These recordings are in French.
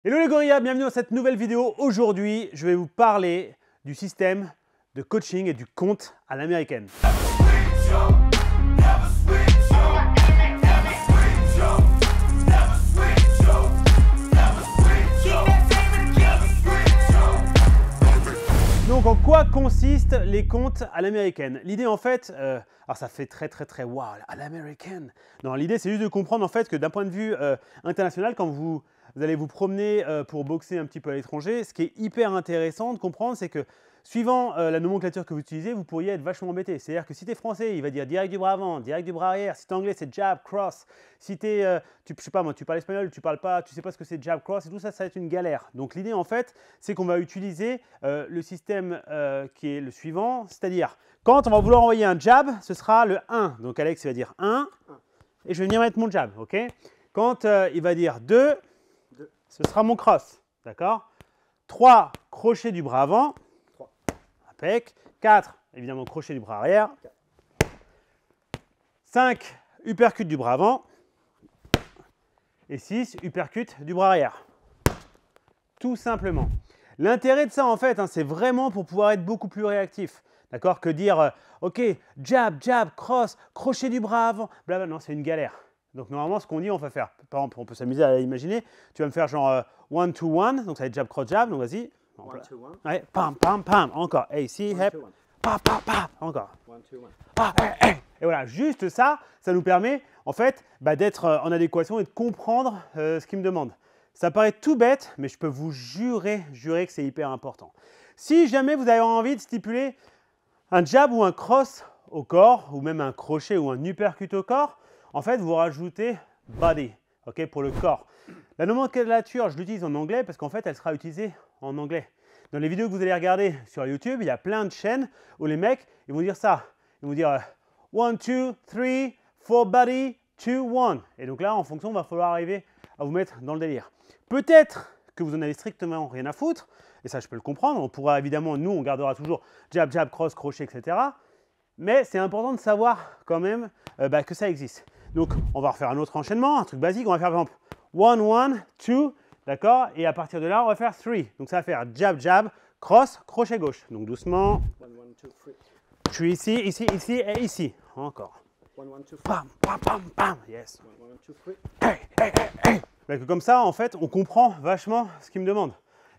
Hello les gorillas, bienvenue dans cette nouvelle vidéo. Aujourd'hui, je vais vous parler du système de coaching et du compte à l'américaine. Donc en quoi consistent les comptes à l'américaine? L'idée en fait, alors ça fait très waouh, à l'américaine. Non, l'idée c'est juste de comprendre en fait que d'un point de vue international, quand vous allez vous promener pour boxer un petit peu à l'étranger, ce qui est hyper intéressant de comprendre, c'est que suivant la nomenclature que vous utilisez, vous pourriez être vachement embêté. C'est-à-dire que si tu es français, il va dire direct du bras avant, direct du bras arrière. Si tu es anglais, c'est jab, cross. Si tu es, je sais pas moi, tu parles espagnol, tu parles pas, tu sais pas ce que c'est jab, cross et tout ça, ça va être une galère. Donc l'idée en fait, c'est qu'on va utiliser le système qui est le suivant, c'est-à-dire quand on va vouloir envoyer un jab, ce sera le 1. Donc Alex il va dire 1 et je vais venir mettre mon jab, ok? Quand il va dire 2, ce sera mon cross, d'accord? 3, crochet du bras avant. 3. Impec. 4, évidemment, crochet du bras arrière. 5, uppercut du bras avant. Et 6, uppercut du bras arrière. Tout simplement. L'intérêt de ça, en fait, c'est vraiment pour pouvoir être beaucoup plus réactif. D'accord? Que dire, OK, jab, jab, cross, crochet du bras avant. Blablabla, non, c'est une galère. Donc normalement, ce qu'on dit, on va faire, par exemple, on peut s'amuser à imaginer, tu vas me faire genre 1-2-1, donc ça va être jab, cross, jab, donc vas-y. 1-2-1. Ouais, pam, pam, pam, encore. Hey, si, hep, pam, pam, pam, encore. 1-2-1. Ah, hey, hey. Et voilà, juste ça, ça nous permet en fait d'être en adéquation et de comprendre ce qu'il me demande. Ça paraît tout bête, mais je peux vous jurer que c'est hyper important. Si jamais vous avez envie de stipuler un jab ou un cross au corps, ou même un crochet ou un uppercut au corps, en fait, vous rajoutez body, ok, pour le corps. La nomenclature, je l'utilise en anglais parce qu'en fait, elle sera utilisée en anglais. Dans les vidéos que vous allez regarder sur YouTube, il y a plein de chaînes où les mecs, ils vont dire ça. Ils vont dire 1, 2, 3, 4 body, 2, 1. Et donc là, en fonction, il va falloir arriver à vous mettre dans le délire. Peut-être que vous en avez strictement rien à foutre, et ça, je peux le comprendre. On pourra évidemment, nous, on gardera toujours jab, jab, cross, crochet, etc. Mais c'est important de savoir quand même que ça existe. Donc, on va refaire un autre enchaînement, un truc basique. On va faire par exemple 1, 1, 2, d'accord? Et à partir de là, on va faire 3. Donc, ça va faire jab, jab, cross, crochet gauche. Donc, doucement. 1, 1, 2, 3. 3 ici, ici, ici et ici. Encore. 1, 1, 2, 3. Pam, pam, pam, pam. Yes. 1, 1, 2, 3. Hey, hey, hey, hey. Comme ça, en fait, on comprend vachement ce qu'il me demande.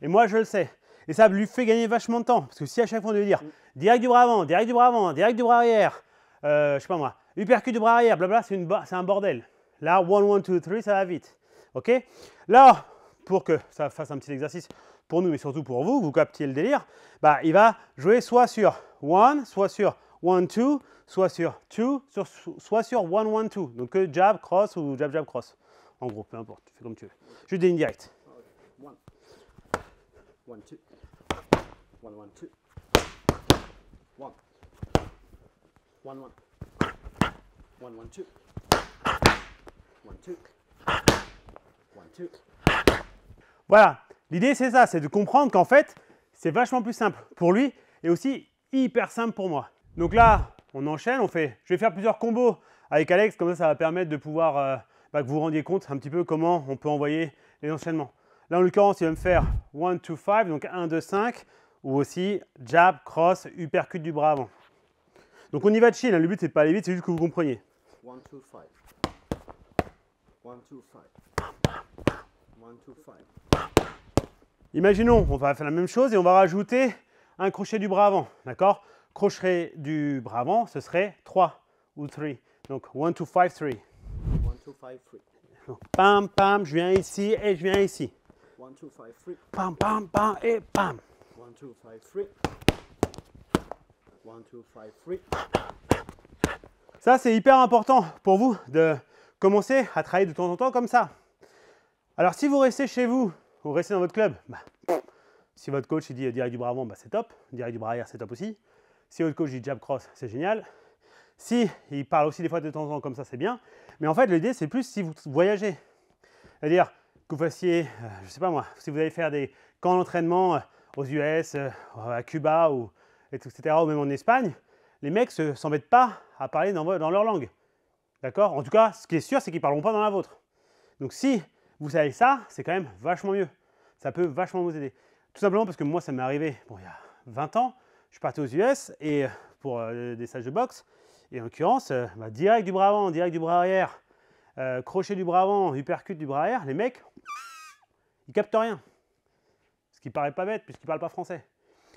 Et moi, je le sais. Et ça lui fait gagner vachement de temps. Parce que si à chaque fois on devait dire direct du bras avant, direct du bras avant, direct du bras arrière, je sais pas moi, uppercut du bras arrière, blabla, c'est un bordel. Là, 1, 1, 2, 3, ça va vite. Ok? Là, pour que ça fasse un petit exercice pour nous, mais surtout pour vous, vous captiez le délire, il va jouer soit sur 1, soit sur 1, 2, soit sur 2, soit sur 1, 1, 2. Donc que jab, cross ou jab, jab, cross. En gros, peu importe, tu fais comme tu veux. Juste des lignes directes. 1, 1, 2. 1, 1, 2. 1. 1, 1. 1, 1, 2. 1, 2. 1, 2. Voilà, l'idée c'est ça, c'est de comprendre qu'en fait, c'est vachement plus simple pour lui et aussi hyper simple pour moi. Donc là, on enchaîne, je vais faire plusieurs combos avec Alex, comme ça va permettre de pouvoir que vous vous rendiez compte un petit peu comment on peut envoyer les enchaînements. Là, en l'occurrence, il va me faire 1, 2, 5, donc 1, 2, 5, ou aussi jab, cross, uppercut du bras avant. Donc on y va de chill, le but c'est de pas aller vite, c'est juste que vous compreniez. 1, 2, 5. 1, 2, 5. 1, 2, 5. Imaginons, on va faire la même chose et on va rajouter un crochet du bras avant, d'accord? Crochet du bras avant, ce serait 3 ou 3. Donc 1, 2, 5, 3. 1, 2, 5, 3. Donc, pam, pam, je viens ici et je viens ici. 1, 2, 5, 3. Pam, pam, pam et pam. 1, 2, 5, 3. 1, 2, 5, 3. Ça, c'est hyper important pour vous de commencer à travailler de temps en temps comme ça. Alors, si vous restez chez vous, vous restez dans votre club, si votre coach il dit direct du bras avant, c'est top. Direct du bras arrière, c'est top aussi. Si votre coach dit jab cross, c'est génial. Si il parle aussi des fois de temps en temps comme ça, c'est bien. Mais en fait, l'idée, c'est plus si vous voyagez. C'est-à-dire que vous fassiez, je ne sais pas moi, si vous allez faire des camps d'entraînement aux US, à Cuba, etc., ou même en Espagne, les mecs ne s'embêtent pas à parler dans leur langue. D'accord? En tout cas, ce qui est sûr, c'est qu'ils ne parleront pas dans la vôtre. Donc si vous savez ça, c'est quand même vachement mieux. Ça peut vachement vous aider. Tout simplement parce que moi, ça m'est arrivé bon, il y a 20 ans. Je suis parti aux US et pour des stages de boxe. Et en l'occurrence, direct du bras avant, direct du bras arrière, crochet du bras avant, uppercut du bras arrière, les mecs, ils captent rien. Ce qui paraît pas bête puisqu'ils ne parlent pas français.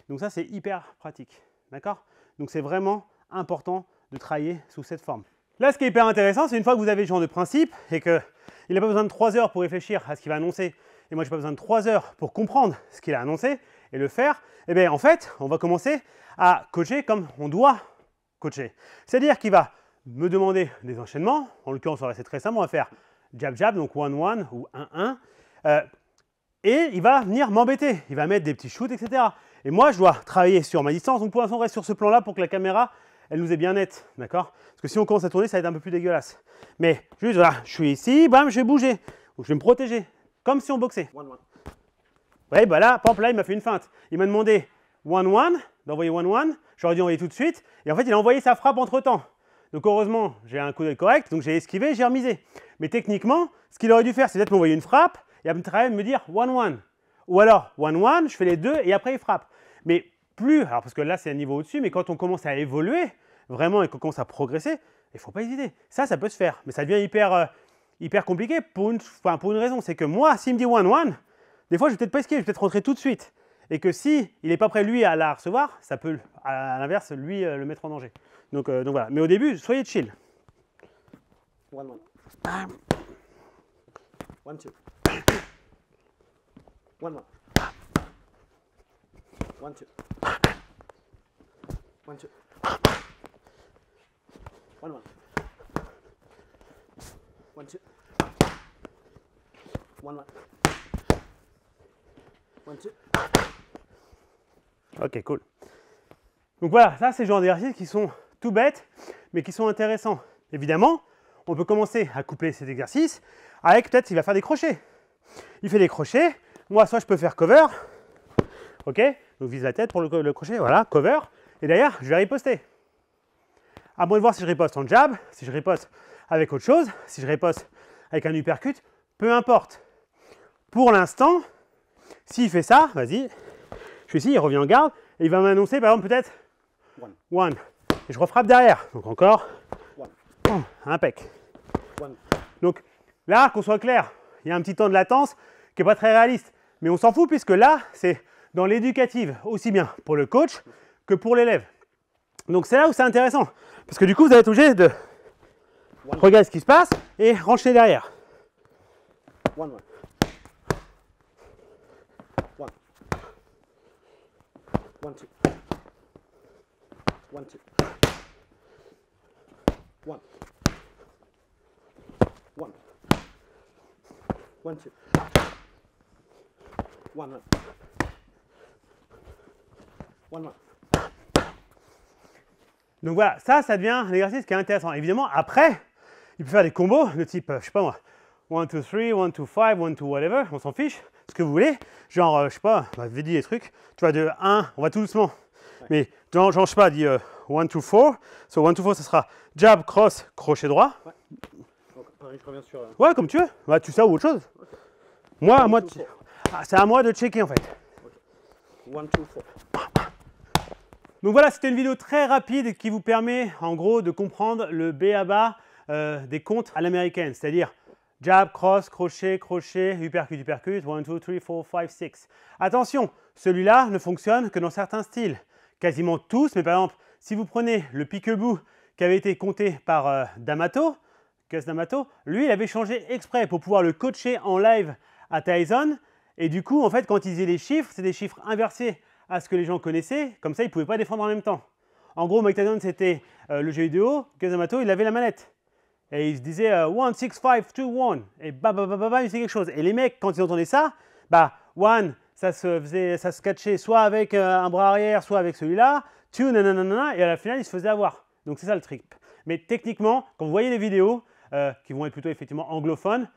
Donc ça, c'est hyper pratique. D'accord? Donc c'est vraiment important de travailler sous cette forme. Là, ce qui est hyper intéressant, c'est une fois que vous avez ce genre de principe et qu'il n'a pas besoin de 3 heures pour réfléchir à ce qu'il va annoncer, et moi, je n'ai pas besoin de 3 heures pour comprendre ce qu'il a annoncé et le faire, et bien en fait, on va commencer à coacher comme on doit coacher. C'est-à-dire qu'il va me demander des enchaînements, en l'occurrence, c'est très simple, on va faire jab-jab, donc 1-1 ou 1-1, et il va venir m'embêter, il va mettre des petits shoots, etc. Et moi, je dois travailler sur ma distance, donc pour l'instant, on reste sur ce plan-là pour que la caméra, elle nous est bien nette, d'accord? Parce que si on commence à tourner, ça va être un peu plus dégueulasse. Mais juste, voilà, je suis ici, bam, je vais bouger, donc je vais me protéger, comme si on boxait. Ouais, bah là, par exemple, là, il m'a fait une feinte. Il m'a demandé 1-1, d'envoyer 1-1, j'aurais dû envoyer tout de suite, et en fait, il a envoyé sa frappe entre-temps. Donc heureusement, j'ai un coup d'œil correct, donc j'ai esquivé, j'ai remisé. Mais techniquement, ce qu'il aurait dû faire, c'est peut-être m'envoyer une frappe, et après me dire 1-1. Ou alors 1-1, je fais les deux, et après il frappe. Mais plus, alors parce que là c'est un niveau au-dessus, mais quand on commence à évoluer, vraiment, et qu'on commence à progresser, il ne faut pas hésiter. Ça peut se faire, mais ça devient hyper compliqué pour une raison, c'est que moi, s'il me dit 1-1, des fois je ne vais peut-être pas esquiver, je vais peut-être rentrer tout de suite. Et que si il n'est pas prêt lui à la recevoir, ça peut à l'inverse lui le mettre en danger. Donc voilà. Mais au début, soyez chill. 1-1. 1-2. 1-1. 1-2. 1-2. 1-1. 1-2. 1-1. 1-2. Ok, cool. Donc voilà, ça c'est le genre d'exercices qui sont tout bêtes, mais qui sont intéressants. Évidemment, on peut commencer à coupler cet exercice avec peut-être il va faire des crochets. Il fait des crochets. Moi, soit je peux faire cover. Ok, donc vise la tête pour le crochet. Voilà, cover. Et derrière, je vais riposter. À moi de voir si je riposte en jab, si je riposte avec autre chose, si je riposte avec un uppercut, peu importe. Pour l'instant, s'il fait ça, vas-y, je suis ici, il revient en garde, et il va m'annoncer par exemple peut-être 1. Et je refrappe derrière. Donc encore, impec. Donc là, qu'on soit clair, il y a un petit temps de latence qui n'est pas très réaliste. Mais on s'en fout puisque là, c'est dans l'éducative, aussi bien pour le coach que pour l'élève. Donc c'est là où c'est intéressant. Parce que du coup, vous allez être obligé de regarder ce qui se passe et rencher derrière. 1-1. 1-2. 1-2. 1. 1. 1-2. 1-1. 1-1. Donc voilà, ça devient un exercice qui est intéressant. Évidemment, après, il peut faire des combos de type, je sais pas moi, 1, 2, 3, 1, 2, 5, 1, 2, whatever, on s'en fiche, ce que vous voulez. Genre, je sais pas, je vais dire des trucs, tu vois, de 1, on va tout doucement. Ouais. Mais genre, je sais pas, dis 1, 2, 4. So 1, 2, 4, ce sera jab, cross, crochet droit. Ouais. Donc, pareil, je reviens sur. Ouais, comme tu veux. Bah, tu sais ou autre chose. Okay. Moi, c'est à moi de checker en fait. Okay. 1, 2, 4. Donc voilà, c'était une vidéo très rapide qui vous permet en gros de comprendre le b.a.-ba des comptes à l'américaine, c'est-à-dire jab, cross, crochet, crochet, uppercut, uppercut, 1, 2, 3, 4, 5, 6. Attention, celui-là ne fonctionne que dans certains styles, quasiment tous, mais par exemple, si vous prenez le peekaboo qui avait été compté par D'Amato, Cus D'Amato, lui, il avait changé exprès pour pouvoir le coacher en live à Tyson, et du coup, en fait, quand il disait les chiffres, c'est des chiffres inversés à ce que les gens connaissaient, comme ça ils ne pouvaient pas défendre en même temps. En gros, Mike Tyson c'était le jeu vidéo, Cus D'Amato il avait la manette. Et il se disait 1, 6, 5, 2, 1, et il faisait quelque chose. Et les mecs, quand ils entendaient ça, bah, 1, ça se catchait soit avec un bras arrière, soit avec celui-là, 2, nanana, et à la finale ils se faisaient avoir. Donc c'est ça le trick. Mais techniquement, quand vous voyez les vidéos, qui vont être plutôt effectivement anglophones,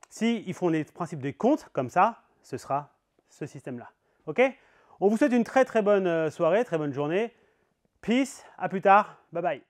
s'ils font les principes des comptes, comme ça, ce sera ce système-là. Ok ? On vous souhaite une très très bonne soirée, très bonne journée. Peace, à plus tard, bye bye.